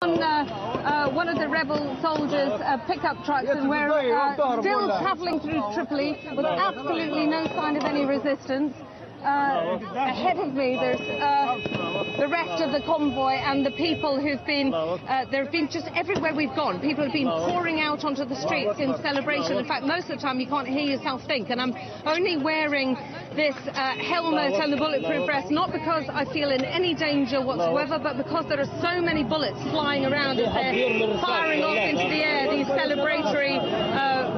on one of the rebel soldiers' pickup trucks, and we're still travelling through Tripoli with absolutely no sign of any resistance. Ahead of me there's the rest of the convoy and the people who've been they've been just everywhere we've gone. People have been pouring out onto the streets in celebration. In fact, most of the time you can't hear yourself think, and I'm only wearing this helmet and the bulletproof vest not because I feel in any danger whatsoever, but because there are so many bullets flying around as they're firing off into the air, these celebratory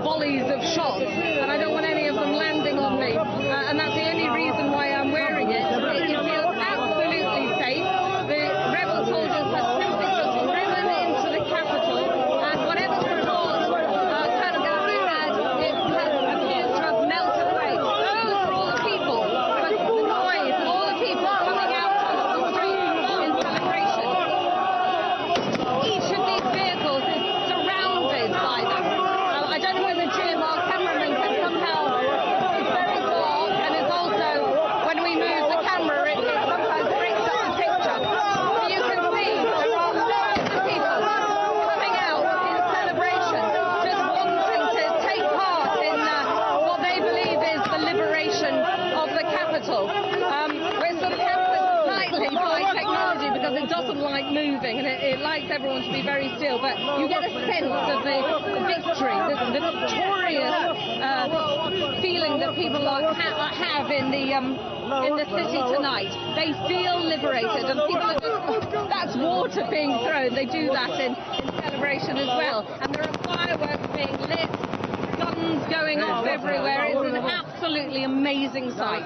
volleys of shots, and I don't want any of them landing on me, and that's the only reason why I'm wearing it. It feels absolutely safe. The rebel soldiers have simply just driven into the capital, and whatever support Colonel Gassou had, it has appeared to have melted away. Those are all the people, the noise, all the people coming out onto the streets in celebration. Each of these vehicles is surrounded by them. I don't know whether Jim, our cameraman, can somehow, it's very dark, and it's also, when we move the camera, it sometimes breaks up the picture. But you can see there are loads of people coming out in celebration, just wanting to take part in what they believe is the liberation of the capital. We're sort of hampered slightly by technology because it doesn't like moving, and it likes everyone to be very still, but you get a sense of the victory, the victorious feeling that people have in the city tonight. They feel liberated, and people are just, that's water being thrown. They do that in celebration as well, and there are fireworks being lit, guns going off everywhere. It's an absolutely amazing sight.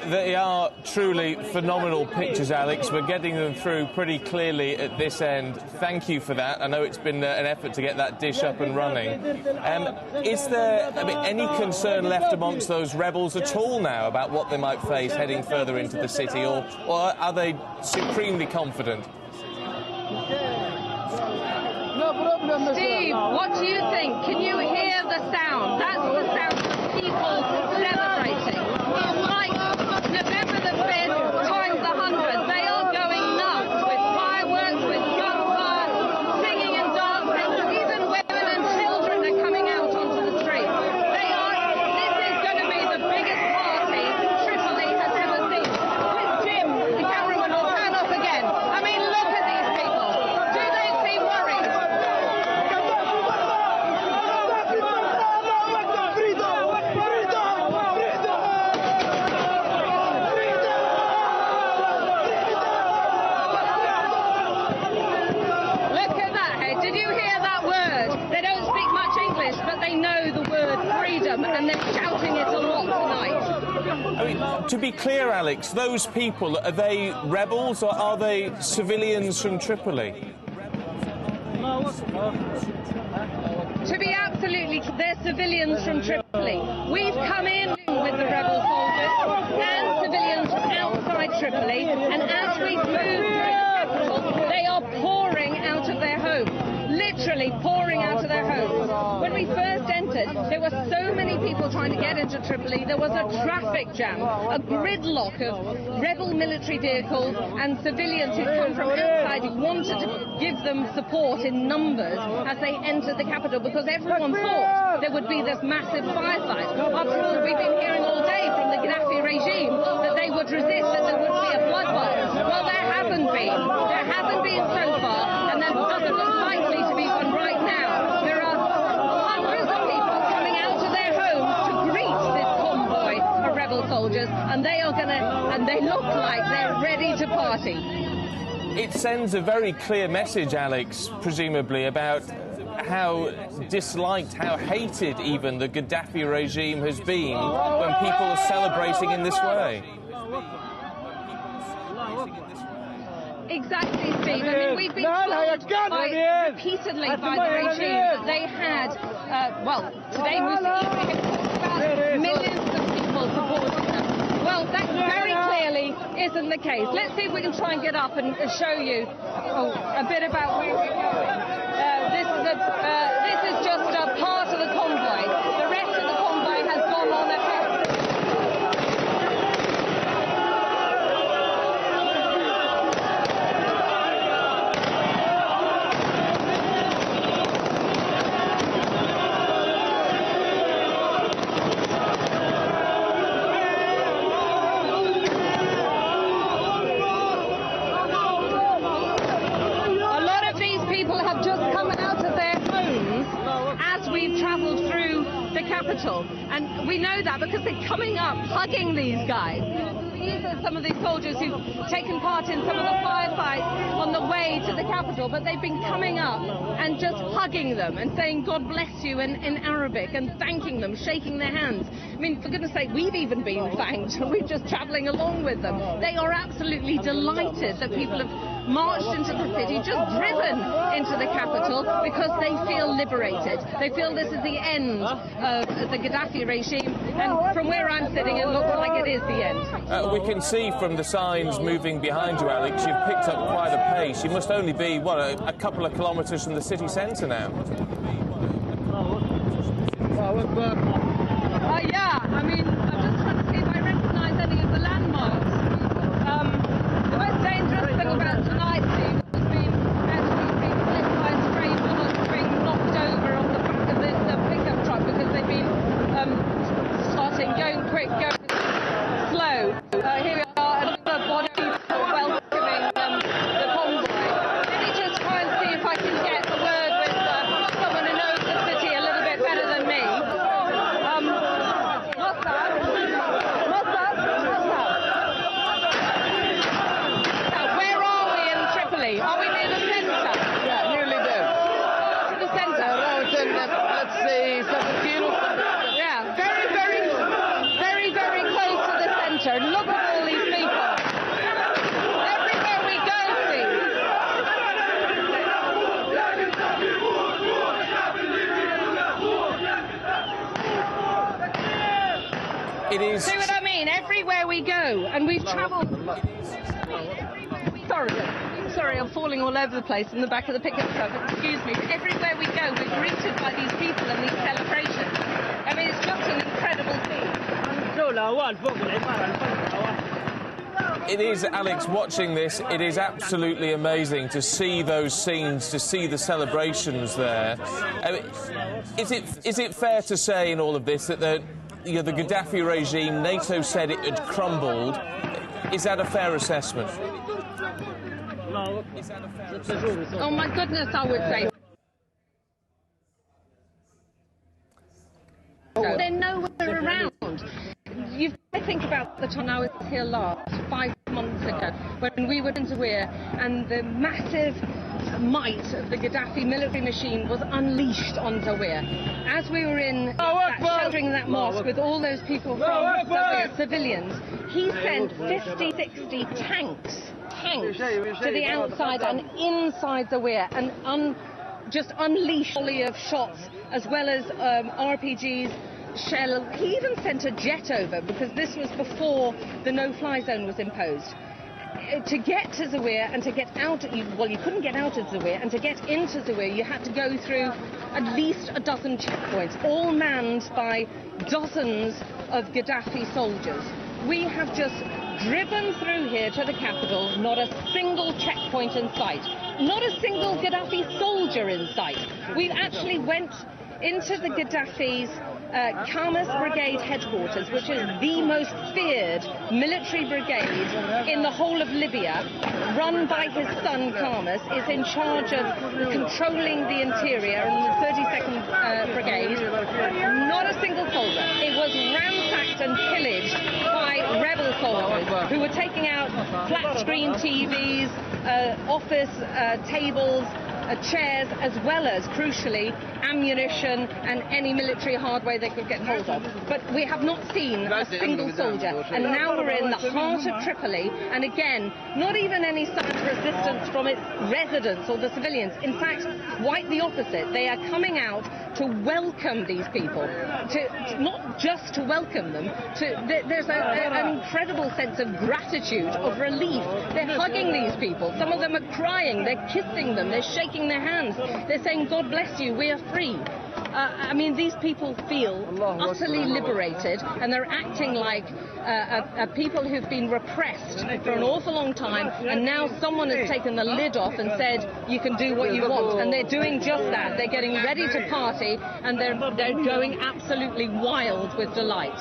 They are truly phenomenal pictures, Alex. We're getting them through pretty clearly at this end. Thank you for that. I know it's been an effort to get that dish up and running. Is there any concern left amongst those rebels at all now about what they might face heading further into the city, or are they supremely confident? Steve, what do you think? Can you hear the sound? That's the sound of people celebrating. It's like November the 5th times 100. They are going nuts with fireworks, with gunfire, singing and dancing. Even women and children are coming out onto the streets. This is going to be the biggest party Tripoli has ever seen. With Jim, the cameraman, will turn off again. I mean, look at these people. Do they seem worried? But they know the word freedom, and they're shouting it a lot tonight. I mean, to be clear, Alex, those people, are they rebels or are they civilians from Tripoli? To be absolutely clear, they're civilians from Tripoli. We've come in with the rebel soldiers and civilians from outside Tripoli, and as we move through the capital, they are pouring out of their homes. Literally pouring out of their homes. When we first entered, there were so many people trying to get into Tripoli. There was a traffic jam, a gridlock of rebel military vehicles and civilians who come from outside who wanted to give them support in numbers as they entered the capital, because everyone thought there would be this massive firefight. After all, we've been hearing all day from the Gaddafi regime that they would resist, that there would be a bloodbath. Well, there hasn't been. There hasn't been so far, and there doesn't look likely to be one right now. There are hundreds of people coming out of their homes to greet this convoy of rebel soldiers, and they look like they're ready to party. It sends a very clear message, Alex, presumably, about how disliked, how hated even the Gaddafi regime has been when people are celebrating in this way. Exactly, Steve. I mean, we've been told repeatedly by the regime that they had, today about millions of people supporting them. Well, that very clearly isn't the case. Let's see if we can try and get up and show you a bit about where we're going. This is just a part of the convoy. The rest of the convoy has gone on ahead. capital. And we know that because they're coming up hugging these guys. These are some of these soldiers who've taken part in some of the firefights on the way to the capital, but they've been coming up and just hugging them and saying God bless you in Arabic and thanking them, shaking their hands. I mean, for goodness sake, we've even been thanked. We're just travelling along with them. They are absolutely delighted that people have marched into the city, just driven into the capital because they feel liberated. They feel this is the end of the Gaddafi regime, and from where I'm sitting, it looks like it is the end. We can see from the signs moving behind you, Alex, you've picked up quite a pace. You must only be, what, a couple of kilometres from the city centre now? Yeah, I mean, I'm just trying to see if I recognise any of the landmarks. The most dangerous thing about tonight's team has been actually being hit by a stray bullet being knocked over on the back of this pickup truck because they've been going quick, going slow. Here we are, another body welcoming the convoy. Let me just try and see if I can get a word with someone who knows the city a little bit better than me. What's that? Now, where are we in Tripoli? Are we near the centre? Yeah, nearly there. The centre? Around, let's say, 7 kilos. Yeah, very close to the centre. Look at all these people. Everywhere we go, It is... See what I mean? Everywhere we go, and we've travelled... Sorry, I'm falling all over the place in the back of the pickup truck. Excuse me. Everywhere we go, we're greeted by these people and these celebrations. I mean, it's just an incredible thing. It is, Alex, watching this, it is absolutely amazing to see those scenes, to see the celebrations there. I mean, is it fair to say in all of this that the Gaddafi regime, NATO said it had crumbled? Is that a fair assessment? Oh my goodness, I would say. They're nowhere around. You think about the time I was here last, 5 months ago, when we were in Zawiya and the massive might of the Gaddafi military machine was unleashed on Zawiya. As we were sheltering that mosque with all those people from Zawiya, civilians, he sent 50, 60 tanks to the outside and inside Zawiya and just unleashed a volley of shots as well as RPGs, shell. He even sent a jet over because this was before the no-fly zone was imposed. To get to Zawiya and to get out, well, you couldn't get out of Zawiya, and to get into Zawiya you had to go through at least a dozen checkpoints, all manned by dozens of Gaddafi soldiers. We have just driven through here to the capital, not a single checkpoint in sight, not a single Gaddafi soldier in sight. We actually went into the Gaddafi's Kamas Brigade headquarters, which is the most feared military brigade in the whole of Libya, run by his son Kamas, is in charge of controlling the interior and the 32nd Brigade. Not a single soldier. It was ransacked and pillaged by rebel soldiers who were taking out flat-screen TVs, office tables, chairs, as well as, crucially, ammunition and any military hardware they could get hold of. But we have not seen a single soldier. And now we're in the heart of Tripoli, and again, not even any sign of resistance from its residents or the civilians. In fact, quite the opposite. They are coming out to welcome these people, not just to welcome them, there's an incredible sense of gratitude, of relief. They're hugging these people. Some of them are crying, they're kissing them, they're shaking their hands, they're saying, God bless you, we are free. I mean, these people feel utterly liberated, and they're acting like people who've been repressed for an awful long time, and now someone has taken the lid off and said, you can do what you want, and they're doing just that. They're getting ready to party, and they're going absolutely wild with delight.